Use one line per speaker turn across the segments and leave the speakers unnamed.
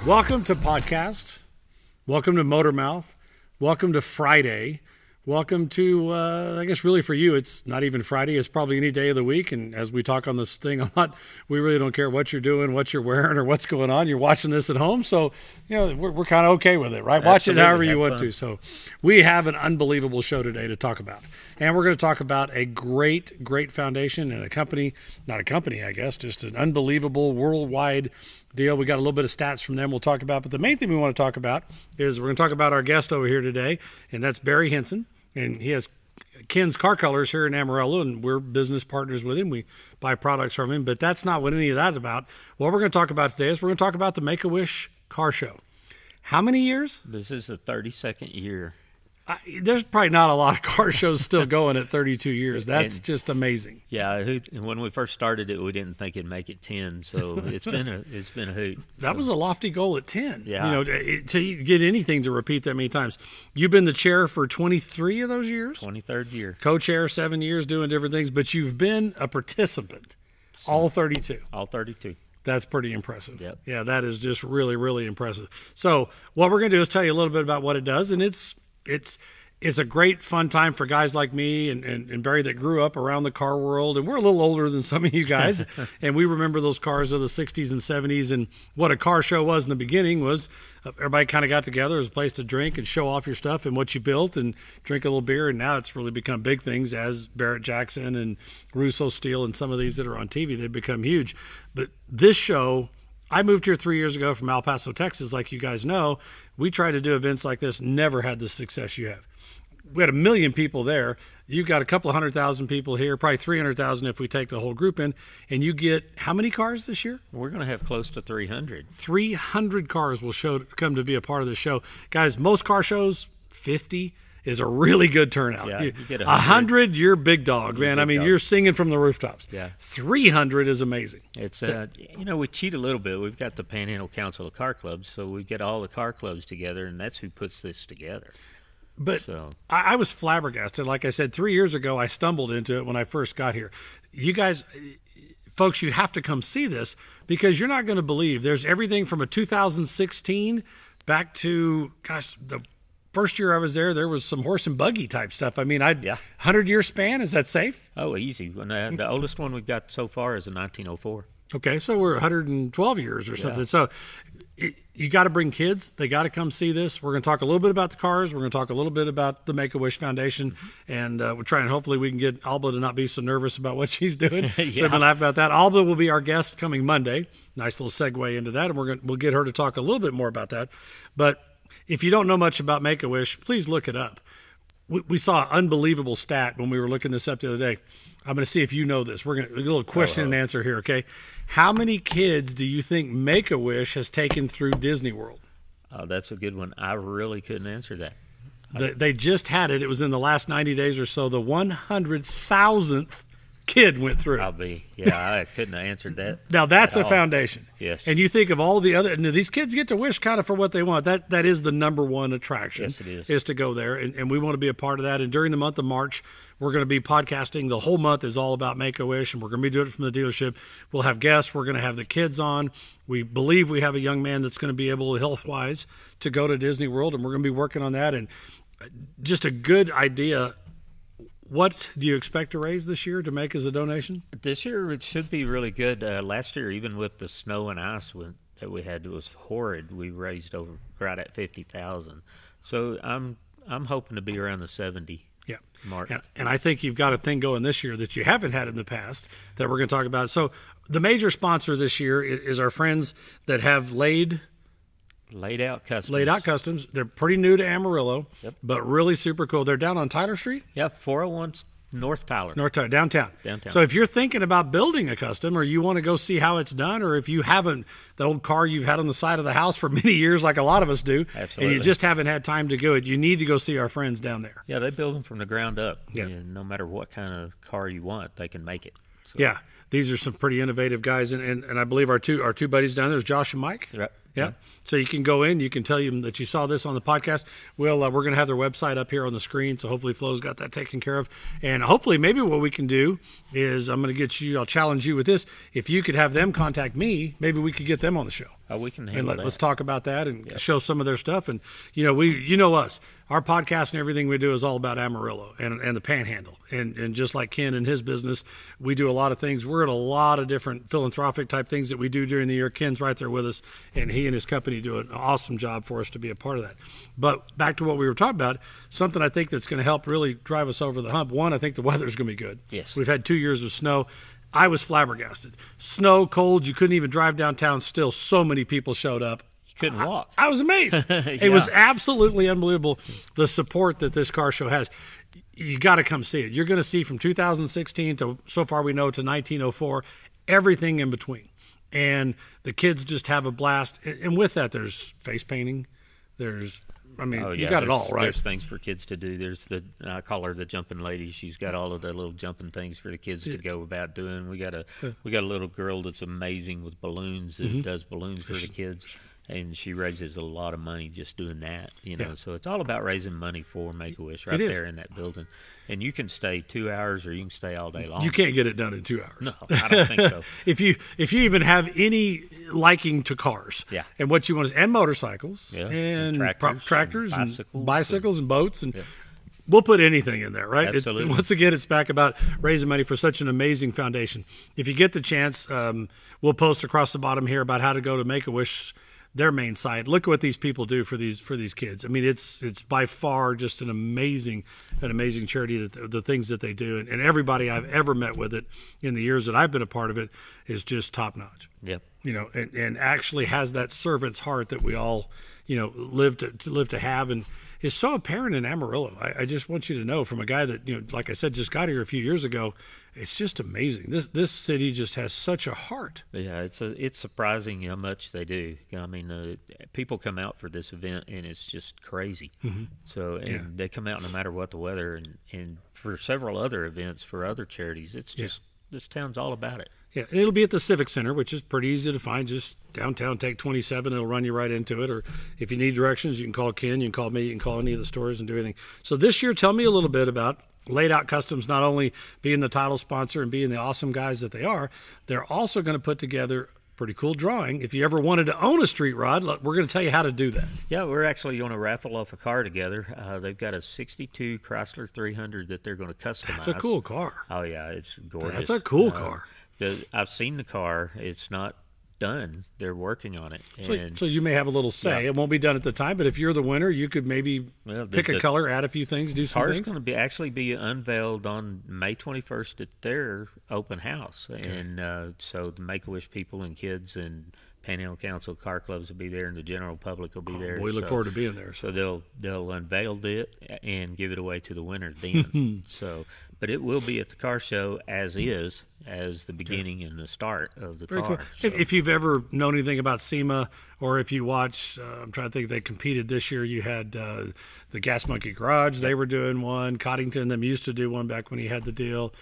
Welcome to podcast. Welcome to Motor Mouth. Welcome to Friday. Welcome to, I guess really for you, it's not even Friday. It's probably any day of the week. And as we talk on this thing a lot, we really don't care what you're doing, what you're wearing, or what's going on. You're watching this at home. So, you know, we're kind of okay with it, right? Watch it however you want to. So we have an unbelievable show today to talk about. And we're going to talk about a great foundation and a company, not a company, I guess, just an unbelievable worldwide deal. We got a little bit of stats from them we'll talk about. But the main thing we want to talk about is we're going to talk about our guest over here today, and that's Barry Hinson. And he has Ken's Car Colors here in Amarillo, and we're business partners with him. We buy products from him, but that's not what any of that's about. What we're going to talk about today is we're going to talk about the MakeAWish car show. How many years?
This is the 32nd year.
There's probably not a lot of car shows still going at 32 years. That's just amazing.
Yeah, when we first started it, we didn't think it'd make it 10, so it's been a hoot.
That was a lofty goal at 10.
Yeah.
You know, to get anything to repeat that many times. You've been the chair for 23 of those years?
23rd year.
Co-chair 7 years doing different things, but you've been a participant all 32.
All 32.
That's pretty impressive.
Yep.
Yeah, that is just really, really impressive. So what we're going to do is tell you a little bit about what it does, and it's a great fun time for guys like me and Barry that grew up around the car world, and we're a little older than some of you guys, and we remember those cars of the 60s and 70s, and what a car show was in the beginning was everybody kind of got together as a place to drink and show off your stuff and what you built and drink a little beer, and now it's really become big things as Barrett Jackson and Russo Steel and some of these that are on TV, they've become huge. But this show, I moved here 3 years ago from El Paso, Texas, like you guys know. We try to do events like this, never had the success you have. We had 1 million people there. You've got a couple of 100,000 people here, probably 300,000 if we take the whole group in. And you get how many cars this year?
We're going to have close to 300.
300 cars will come to be a part of the show. Guys, most car shows, 50 is a really good turnout.
Yeah, you get
100, you're big dog, man. I mean, you're singing from the rooftops.
Yeah.
300 is amazing.
It's we cheat a little bit. We've got the Panhandle Council of Car Clubs, so we get all the car clubs together, and that's who puts this together.
But I was flabbergasted. Like I said, 3 years ago, I stumbled into it when I first got here. You guys, folks, you have to come see this because you're not going to believe. There's everything from a 2016 back to, gosh, the first year I was there was some horse and buggy type stuff. I mean, 100-year span, is that safe?
Oh, easy. The oldest one we've got so far is a 1904.
Okay, so we're 112 years or something. So you got to bring kids. They got to come see this. We're going to talk a little bit about the cars. We're going to talk a little bit about the Make-A-Wish Foundation. And we're trying, hopefully we can get Alba to not be so nervous about what she's doing.
Yeah.
So I've been laughing about that. Alba will be our guest coming Monday. Nice little segue into that. And we'll get her to talk a little bit more about that. But if you don't know much about Make-A-Wish, please look it up. We saw an unbelievable stat when we were looking this up the other day. I'm going to see if you know this. We're going to do a little question and answer here, okay? How many kids do you think Make-A-Wish has taken through Disney World?
Oh, that's a good one. I really couldn't answer that.
They just had it. It was in the last 90 days or so. The 100,000th kid went through.
I couldn't have answered that.
Now, that's a foundation.
Yes.
And you think of all the other, and these kids get to wish kind of for what they want. That is the number one attraction.
Yes, it
is to go there. And we want to be a part of that. And during the month of March, we're going to be podcasting. The whole month is all about Make-A-Wish, and we're going to be doing it from the dealership. We'll have guests. We're going to have the kids on. We believe we have a young man that's going to be able, health-wise, to go to Disney World, and we're going to be working on that. And just a good idea. What do you expect to raise this year to make as a donation?
This year it should be really good. Last year, even with the snow and ice that we had, it was horrid. We raised over right at 50,000. So I'm hoping to be around the 70 mark.
And I think you've got a thing going this year that you haven't had in the past that we're going to talk about. So the major sponsor this year is our friends that have Laid Out Customs. They're pretty new to Amarillo, but really super cool. They're down on Tyler Street?
Yeah, 401 North Tyler.
Downtown. So if you're thinking about building a custom or you want to go see how it's done, or if you haven't, the old car you've had on the side of the house for many years like a lot of us do,
Absolutely.
And you just haven't had time to go it, you need to go see our friends down there.
Yeah, they build them from the ground up. Yeah. No matter what kind of car you want, they can make it. So.
Yeah, these are some pretty innovative guys, and I believe our two buddies down there is Josh and Mike.
Right.
Yeah. So you can go in, you can tell them that you saw this on the podcast. We're going to have their website up here on the screen. So hopefully Flo's got that taken care of. And hopefully maybe what we can do is I'll challenge you with this. If you could have them contact me, maybe we could get them on the show.
Oh, we can handle that.
Let's talk about that and show some of their stuff. And, you know us. Our podcast and everything we do is all about Amarillo and the Panhandle. And just like Ken and his business, we do a lot of things. We're at a lot of different philanthropic type things that we do during the year. Ken's right there with us, and he and his company do an awesome job for us to be a part of that. But back to what we were talking about, something I think that's going to help really drive us over the hump. One, I think the weather's going to be good.
Yes.
We've had 2 years of snow. I was flabbergasted. Snow, cold, you couldn't even drive downtown. Still, so many people showed up.
Couldn't walk.
I was amazed. It was absolutely unbelievable, the support that this car show has. You got to come see it. You're going to see from 2016 to, so far we know, to 1904, everything in between. And the kids just have a blast. And with that, there's face painting. There's, you got it all, right?
There's things for kids to do. There's I call her the jumping lady. She's got all of the little jumping things for the kids to go about doing. We got a little girl that's amazing with balloons that does balloons for the kids. And she raises a lot of money just doing that, So it's all about raising money for MakeAWish right there in that building. And you can stay 2 hours or you can stay all day long.
You can't get it done in 2 hours.
No, I don't think so.
If you even have any liking to cars, and what you want is and motorcycles, and tractors and bicycles and boats and. We'll put anything in there, right?
Absolutely.
Once again, it's back about raising money for such an amazing foundation. If you get the chance, we'll post across the bottom here about how to go to MakeAWish, their main site. Look at what these people do for these kids. I mean, it's by far just an amazing charity. The things that they do, and everybody I've ever met with it in the years that I've been a part of it is just top notch.
Yep.
And actually has that servant's heart that we all live to have, and is so apparent in Amarillo. I just want you to know, from a guy that like I said, just got here a few years ago, it's just amazing. This city just has such a heart.
Yeah, it's surprising how much they do. People come out for this event and it's just crazy. Mm-hmm. So they come out no matter what the weather, and for several other events for other charities. It's just this town's all about it.
Yeah, and it'll be at the Civic Center, which is pretty easy to find. Just downtown, take 27. It'll run you right into it. Or if you need directions, you can call Ken, you can call me, you can call any of the stores and do anything. So this year, tell me a little bit about Laid Out Customs, not only being the title sponsor and being the awesome guys that they are, they're also going to put together a pretty cool drawing. If you ever wanted to own a street rod, we're going to tell you how to do that.
Yeah, we're actually going to raffle off a car together. They've got a 62 Chrysler 300 that they're going to customize.
That's a cool car.
Oh, yeah, it's gorgeous.
That's a cool car.
I've seen the car. It's not done. They're working on it.
So you may have a little say. Yeah. It won't be done at the time, but if you're the winner, you could maybe pick a color, add a few things, do some things.
The car's going to be unveiled on May 21st at their open house. Okay. And so the MakeAWish people and kids and Panhandle Council car clubs will be there, and the general public will be there.
We look forward to being there.
So they'll unveil it and give it away to the winner then. But it will be at the car show as the beginning and the start of the car.
Cool.
So.
If you've ever known anything about SEMA, or if you watch, I'm trying to think, they competed this year. You had the Gas Monkey Garage. They were doing one. Coddington them used to do one back when he had the deal.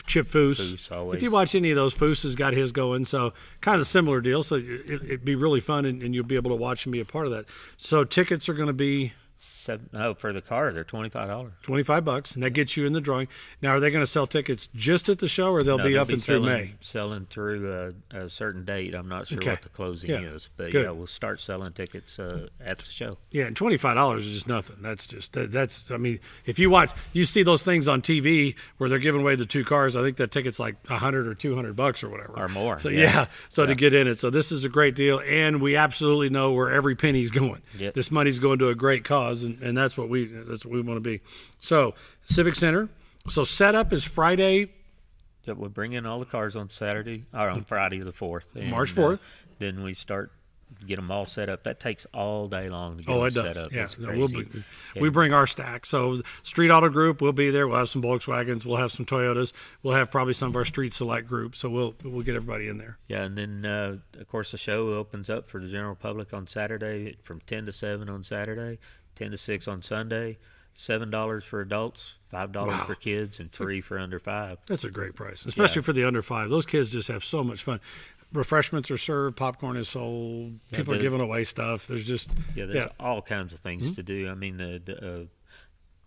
Chip Foose. If you watch any of those, Foose has got his going. So kind of a similar deal. So it'd be really fun, and you'll be able to watch and be a part of that. So tickets are going to be...
for the car, they're $25.
$25, and that gets you in the drawing. Now, are they going to sell tickets just at the show, or they'll be up and through May?
Selling through a certain date. I'm not sure what the closing is, but we'll start selling tickets at the show. Yeah,
and $25 is just nothing. That's. I mean, if you see those things on TV where they're giving away the two cars. I think that ticket's like $100 or $200 or whatever,
or more.
So to get in it, so this is a great deal, and we absolutely know where every penny's going.
Yep.
This money's going to a great cause. And that's what we want to be. So Civic Center. So setup is Friday.
Yep, we bring in all the cars on Saturday or on Friday the 4th.
March 4th.
Then we get them all set up. That takes all day long to get them set up.
Yeah, we bring our stack. So Street Auto Group will be there. We'll have some Volkswagens. We'll have some Toyotas. We'll have probably some of our Street Select group. So we'll get everybody in there.
Yeah, and then of course the show opens up for the general public on Saturday from 10 to 7 on Saturday. 10 to 6 on Sunday, $7 for adults, $5
Wow.
for kids, and free for under 5.
That's a great price, especially for the under 5. Those kids just have so much fun. Refreshments are served, popcorn is sold, people are giving away stuff. There's just
there's all kinds of things to do. I mean, of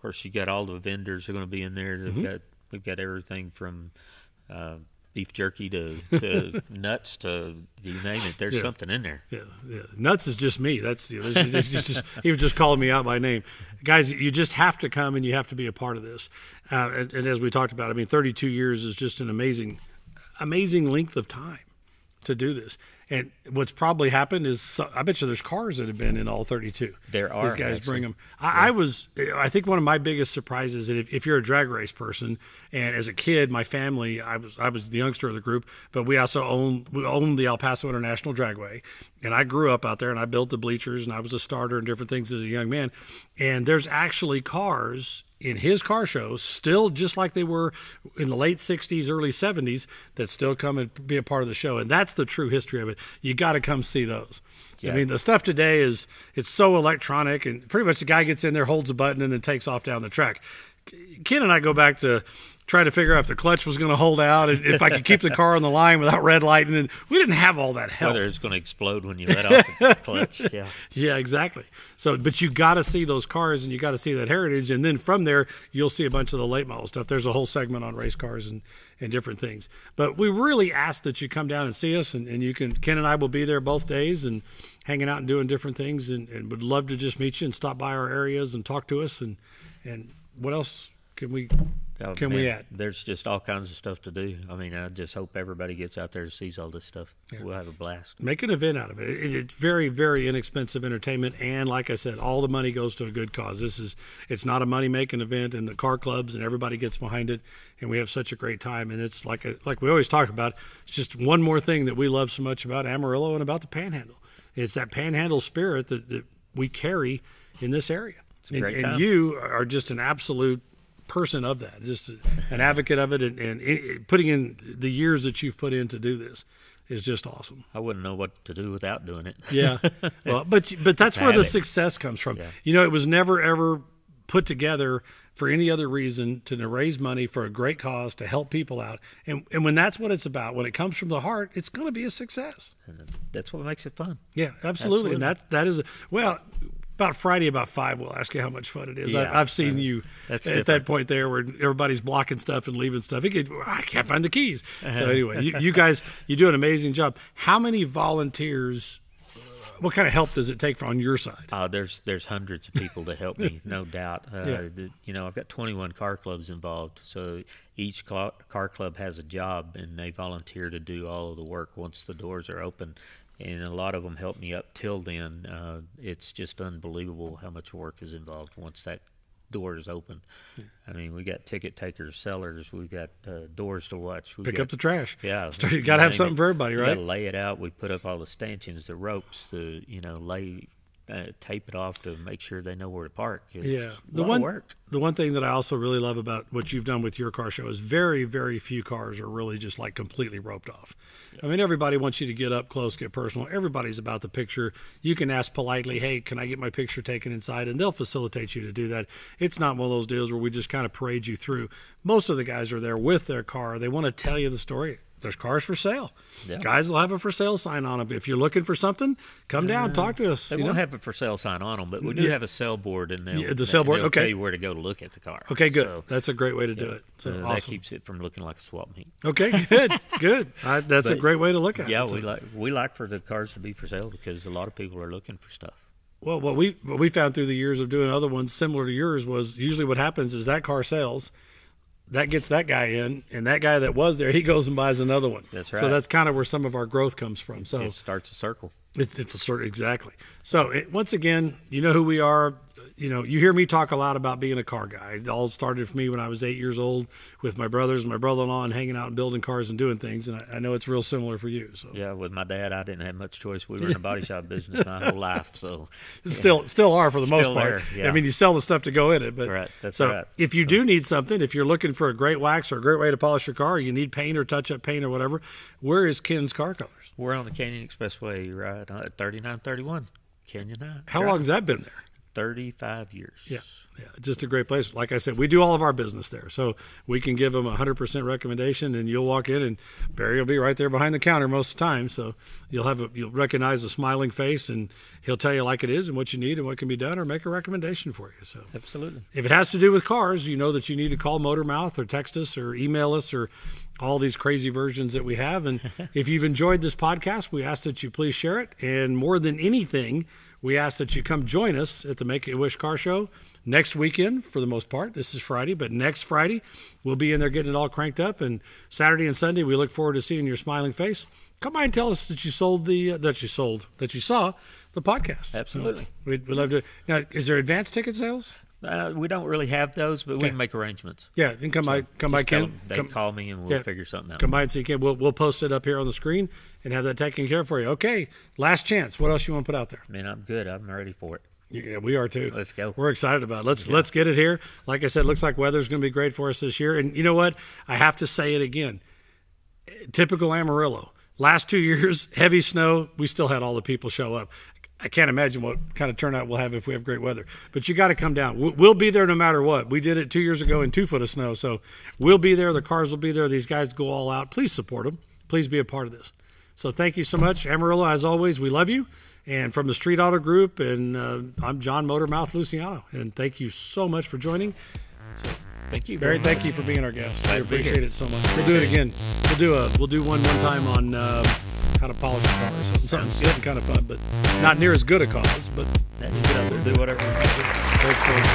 course, you got all the vendors are going to be in there. We've got everything from beef jerky to nuts to you name it. There's something in there.
Yeah. Nuts is just me. That's he was just calling me out by name. Guys, you just have to come and you have to be a part of this. And as we talked about, I mean, 32 years is just an amazing length of time to do this. And what's probably happened is I bet you there's cars that have been in all 32.
There are.
These guys bring them. I think one of my biggest surprises, and if you're a drag race person, and as a kid, my family, I was the youngster of the group, but we also owned the El Paso International Dragway. And I grew up out there, and I built the bleachers, and I was a starter and different things as a young man. And there's actually cars in his car shows, still just like they were in the late 60s, early 70s, that still come and be a part of the show. And that's the true history of it. You got to come see those. Yeah. I mean, the stuff today it's so electronic, and pretty much the guy gets in there, holds a button, and then takes off down the track. Ken and I go back to trying to figure out if the clutch was going to hold out, and if I could keep the car on the line without red lighting. And we didn't have all that help.
Whether it's going to explode when you let off the clutch. Yeah.
Yeah, exactly. So, but you got to see those cars, and you got to see that heritage, and then from there you'll see a bunch of the late model stuff. There's a whole segment on race cars and different things. But we really ask that you come down and see us, and Ken and I will be there both days and hanging out and doing different things, and would love to just meet you and stop by our areas and talk to us. And what else can we add?
There's just all kinds of stuff to do. I mean, I just hope everybody gets out there and sees all this stuff. Yeah. We'll have a blast.
Make an event out of it. It's very, very inexpensive entertainment, and like I said, all the money goes to a good cause. It's not a money-making event, and the car clubs and everybody gets behind it, and we have such a great time. And it's like we always talk about, it's just one more thing that we love so much about Amarillo and about the Panhandle. It's that Panhandle spirit that we carry in this area. And you are just an absolute person of that, just an advocate of it, and putting in the years that you've put in to do this is just awesome.
I wouldn't know what to do without doing it.
Yeah, well, but that's where the success comes from. Yeah. It was never ever put together for any other reason to raise money for a great cause to help people out, and when that's what it's about, when it comes from the heart, it's going to be a success.
And that's what makes it fun.
Yeah, absolutely. And that is about Friday, about 5, we'll ask you how much fun it is. Yeah, I've seen you at that point there where everybody's blocking stuff and leaving stuff. I can't find the keys. So anyway, you guys, you do an amazing job. How many volunteers, what kind of help does it take on your side?
There's hundreds of people to help me, no doubt. I've got 21 car clubs involved, so each car club has a job, and they volunteer to do all of the work once the doors are open. And a lot of them help me up till then. It's just unbelievable how much work is involved once that door is open. Yeah. I mean, we got ticket takers, sellers, we got doors to watch. Pick
up the trash.
Yeah.
You got to have something for everybody, right?
You got to lay it out. We put up all the stanchions, the ropes, tape it off to make sure they know where to park. It's the one thing that I also really love about what you've done with your car show is very, very few cars are really just like completely roped off. I mean, everybody wants you to get up close, get personal. Everybody's about the picture. You can ask politely, hey, can I get my picture taken inside? And they'll facilitate you to do that. It's not one of those deals where we just kind of parade you through. Most of the guys are there with their car. They want to tell you the story. There's cars for sale. Yeah. Guys will have a for sale sign on them. If you're looking for something, come down, talk to us. They won't have a for sale sign on them, but we do have a sale board, and
the sale board.
They'll
okay,
tell you where to go to look at the car.
Okay, good. So, that's a great way to do it. So
that
awesome.
Keeps it from looking like a swap meet.
Okay, good. That's a great way to look at it.
Yeah, we like for the cars to be for sale because a lot of people are looking for stuff.
Well, what we found through the years of doing other ones similar to yours was usually what happens is that car sells. That gets that guy in, and that guy that was there, he goes and buys another one.
That's right.
So that's kind of where some of our growth comes from. So
it starts a circle.
Exactly. So once again, you know who we are. You hear me talk a lot about being a car guy. It all started for me when I was 8 years old with my brothers and my brother-in-law and hanging out and building cars and doing things. And I know it's real similar for you. So
yeah, with my dad, I didn't have much choice. We were in a body shop business my whole life. So
still are for the most part.
Yeah.
I mean, you sell the stuff to go in it. But
right. That's
so
right.
If you do need something, if you're looking for a great wax or a great way to polish your car, or you need paint or touch-up paint or whatever, where is Ken's Car Colors?
We're on the Canyon Expressway, right at 3931 Canyon High.
How long has that been there?
35 years.
Yeah. Yeah, just a great place. Like I said, we do all of our business there. So we can give them a 100% recommendation, and you'll walk in and Barry will be right there behind the counter most of the time. So you'll recognize a smiling face, and he'll tell you like it is and what you need and what can be done, or make a recommendation for you. So
absolutely.
If it has to do with cars, you know that you need to call Motormouth or text us or email us or all these crazy versions that we have. And if you've enjoyed this podcast, we ask that you please share it. And more than anything, we ask that you come join us at the Make-A-Wish Car Show next weekend, for the most part. This is Friday, but next Friday, we'll be in there getting it all cranked up. And Saturday and Sunday, we look forward to seeing your smiling face. Come by and tell us that you saw the podcast.
Absolutely.
So we'd love to. Now, is there advance ticket sales?
We don't really have those, but we can make arrangements.
Yeah, you can come by Ken.
They call me and we'll figure something out.
Come by and see Ken. We'll post it up here on the screen and have that taken care of for you. Okay, last chance. What else you want to put out there?
Man, I'm good. I'm ready for it.
Yeah, we are too.
Let's go.
We're excited about it. Let's get it here. Like I said, looks like weather's going to be great for us this year. And you know what? I have to say it again. Typical Amarillo. Last 2 years, heavy snow. We still had all the people show up. I can't imagine what kind of turnout we'll have if we have great weather. But you got to come down. We'll be there no matter what. We did it 2 years ago in 2 foot of snow. So we'll be there. The cars will be there. These guys go all out. Please support them. Please be a part of this. So thank you so much. Amarillo, as always, we love you. And from the Street Auto Group, and I'm John Motormouth Luciano. And thank you so much for joining. So,
thank you,
Barry. Thank you for being our guest. I appreciate it so much. We'll do it again. We'll do one time on how to polish a car or something kind of fun, but not near as good a cause. But
we'll get out there, do whatever.
Thanks, folks.